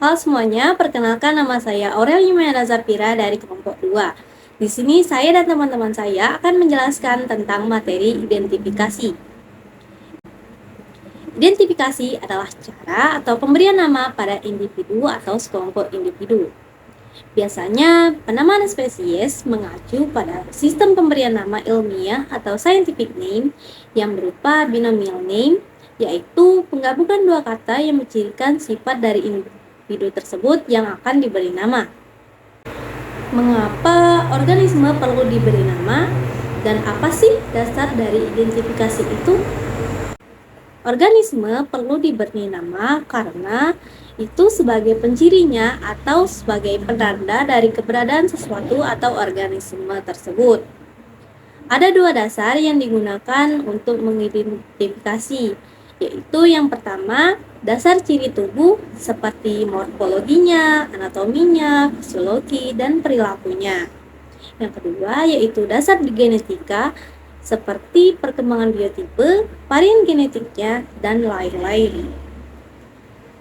Halo semuanya, perkenalkan nama saya Aurel Yumera Zafira dari kelompok 2. Di sini saya dan teman-teman saya akan menjelaskan tentang materi identifikasi. Identifikasi adalah cara atau pemberian nama pada individu atau sekelompok individu. Biasanya, penamaan spesies mengacu pada sistem pemberian nama ilmiah atau scientific name yang berupa binomial name, yaitu penggabungan dua kata yang mencirikan sifat dari individu tersebut yang akan diberi nama. Mengapa organisme perlu diberi nama dan apa sih dasar dari identifikasi itu? Organisme perlu diberi nama karena itu sebagai pencirinya atau sebagai penanda dari keberadaan sesuatu atau organisme tersebut. Ada dua dasar yang digunakan untuk mengidentifikasi, yaitu yang pertama, dasar ciri tubuh seperti morfologinya, anatominya, fisiologi, dan perilakunya. Yang kedua, yaitu dasar genetika seperti perkembangan biotipe, varian genetiknya, dan lain-lain.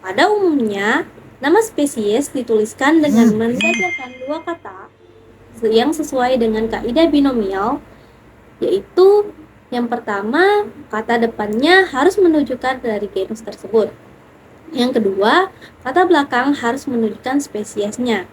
Pada umumnya, nama spesies dituliskan dengan menjajarkan dua kata yang sesuai dengan kaidah binomial, yaitu yang pertama, kata depannya harus menunjukkan dari genus tersebut. Yang kedua, kata belakang harus menunjukkan spesiesnya.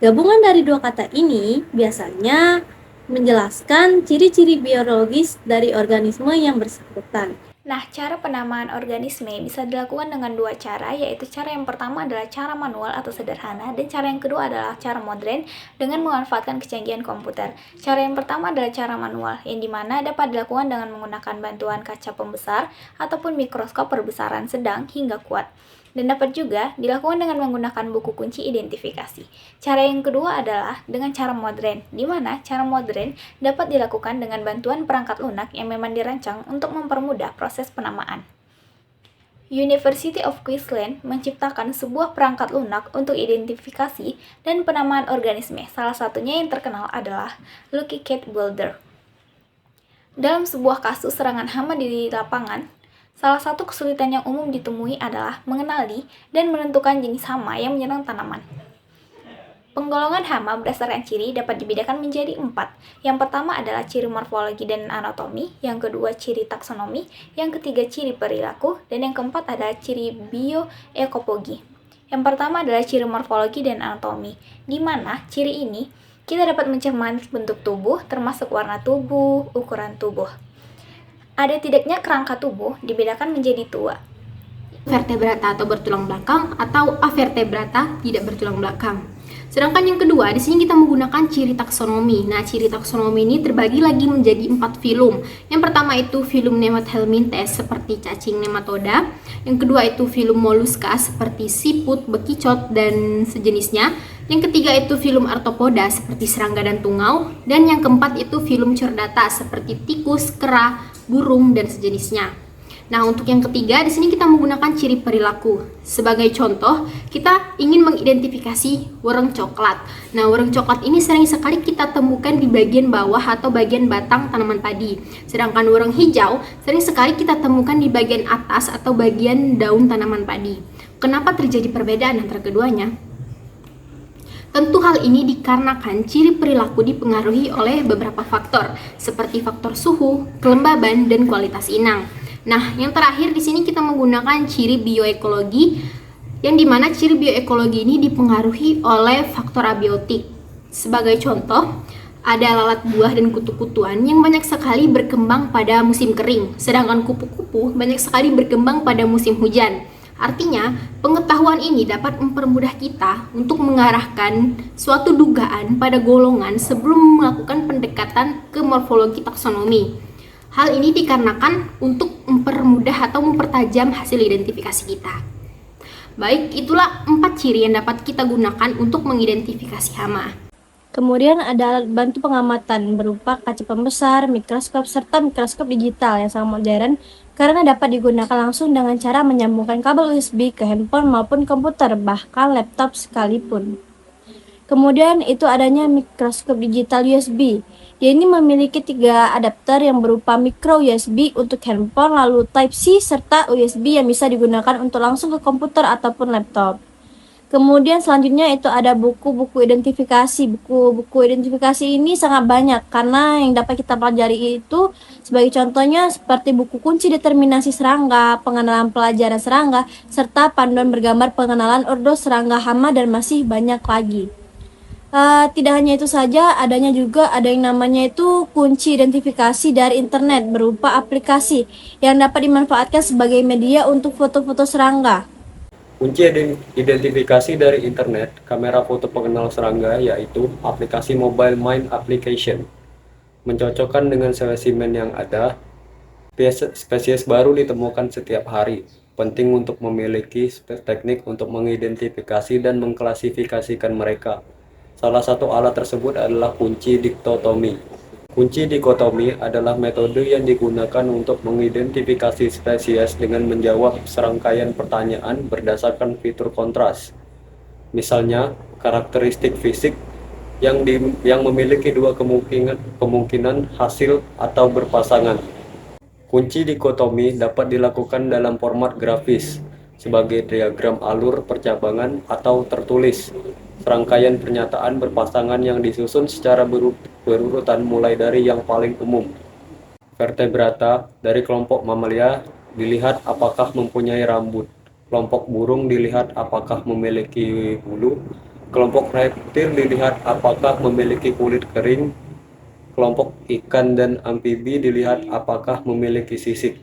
Gabungan dari dua kata ini biasanya menjelaskan ciri-ciri biologis dari organisme yang bersangkutan. Nah, cara penamaan organisme bisa dilakukan dengan dua cara, yaitu cara yang pertama adalah cara manual atau sederhana, dan cara yang kedua adalah cara modern dengan memanfaatkan kecanggihan komputer. Cara yang pertama adalah cara manual, yang dimana dapat dilakukan dengan menggunakan bantuan kaca pembesar ataupun mikroskop perbesaran sedang hingga kuat. Dan dapat juga dilakukan dengan menggunakan buku kunci identifikasi. Cara yang kedua adalah dengan cara modern, di mana cara modern dapat dilakukan dengan bantuan perangkat lunak yang memang dirancang untuk mempermudah proses penamaan. University of Queensland menciptakan sebuah perangkat lunak untuk identifikasi dan penamaan organisme. Salah satunya yang terkenal adalah Lucky Cat Builder. Dalam sebuah kasus serangan hama di lapangan, salah satu kesulitan yang umum ditemui adalah mengenali dan menentukan jenis hama yang menyerang tanaman. Penggolongan hama berdasarkan ciri dapat dibedakan menjadi 4. Yang pertama adalah ciri morfologi dan anatomi, yang kedua ciri taksonomi, yang ketiga ciri perilaku, dan yang keempat adalah ciri bioekopogi. Yang pertama adalah ciri morfologi dan anatomi, di mana ciri ini kita dapat mencermati bentuk tubuh, termasuk warna tubuh, ukuran tubuh. Ada tidaknya kerangka tubuh dibedakan menjadi dua, vertebrata atau bertulang belakang atau avertebrata tidak bertulang belakang. Sedangkan yang kedua, di sini kita menggunakan ciri taksonomi. Nah, ciri taksonomi ini terbagi lagi menjadi 4 filum. Yang pertama itu filum Nemathelminthes seperti cacing nematoda. Yang kedua itu filum Mollusca seperti siput, bekicot, dan sejenisnya. Yang ketiga itu filum Arthropoda seperti serangga dan tungau. Dan yang keempat itu filum Chordata seperti tikus, kera, burung, dan sejenisnya. Nah, untuk yang ketiga, di sini kita menggunakan ciri perilaku. Sebagai contoh, kita ingin mengidentifikasi wereng coklat. Nah, wereng coklat ini sering sekali kita temukan di bagian bawah atau bagian batang tanaman padi. Sedangkan wereng hijau sering sekali kita temukan di bagian atas atau bagian daun tanaman padi. Kenapa terjadi perbedaan antara keduanya? Tentu hal ini dikarenakan ciri perilaku dipengaruhi oleh beberapa faktor, seperti faktor suhu, kelembaban, dan kualitas inang. Nah, yang terakhir di sini kita menggunakan ciri bioekologi, yang dimana ciri bioekologi ini dipengaruhi oleh faktor abiotik. Sebagai contoh, ada lalat buah dan kutu-kutuan yang banyak sekali berkembang pada musim kering, sedangkan kupu-kupu banyak sekali berkembang pada musim hujan. Artinya, pengetahuan ini dapat mempermudah kita untuk mengarahkan suatu dugaan pada golongan sebelum melakukan pendekatan ke morfologi taksonomi. Hal ini dikarenakan untuk mempermudah atau mempertajam hasil identifikasi kita. Baik, itulah 4 ciri yang dapat kita gunakan untuk mengidentifikasi hama. Kemudian ada alat bantu pengamatan berupa kaca pembesar, mikroskop, serta mikroskop digital yang sangat modern karena dapat digunakan langsung dengan cara menyambungkan kabel USB ke handphone maupun komputer, bahkan laptop sekalipun. Kemudian itu adanya mikroskop digital USB. Dia ini memiliki 3 adapter yang berupa micro USB untuk handphone, lalu Type-C, serta USB yang bisa digunakan untuk langsung ke komputer ataupun laptop. Kemudian selanjutnya itu ada buku-buku identifikasi. Buku-buku identifikasi ini sangat banyak karena yang dapat kita pelajari itu sebagai contohnya seperti buku kunci determinasi serangga, pengenalan pelajaran serangga, serta panduan bergambar pengenalan ordo serangga hama dan masih banyak lagi. Tidak hanya itu saja, ada yang namanya itu kunci identifikasi dari internet berupa aplikasi yang dapat dimanfaatkan sebagai media untuk foto-foto serangga. Kunci identifikasi dari internet kamera foto pengenal serangga yaitu aplikasi Mobile Mind Application. Mencocokkan dengan spesimen yang ada, spesies baru ditemukan setiap hari. Penting untuk memiliki teknik untuk mengidentifikasi dan mengklasifikasikan mereka. Salah satu alat tersebut adalah kunci diktotomi. Kunci dikotomi adalah metode yang digunakan untuk mengidentifikasi spesies dengan menjawab serangkaian pertanyaan berdasarkan fitur kontras. Misalnya, karakteristik fisik yang memiliki dua kemungkinan hasil atau berpasangan. Kunci dikotomi dapat dilakukan dalam format grafis, sebagai diagram alur percabangan atau tertulis. Serangkaian pernyataan berpasangan yang disusun secara berurutan mulai dari yang paling umum. Vertebrata dari kelompok mamalia dilihat apakah mempunyai rambut. Kelompok burung dilihat apakah memiliki bulu. Kelompok reptil dilihat apakah memiliki kulit kering. Kelompok ikan dan amfibi dilihat apakah memiliki sisik.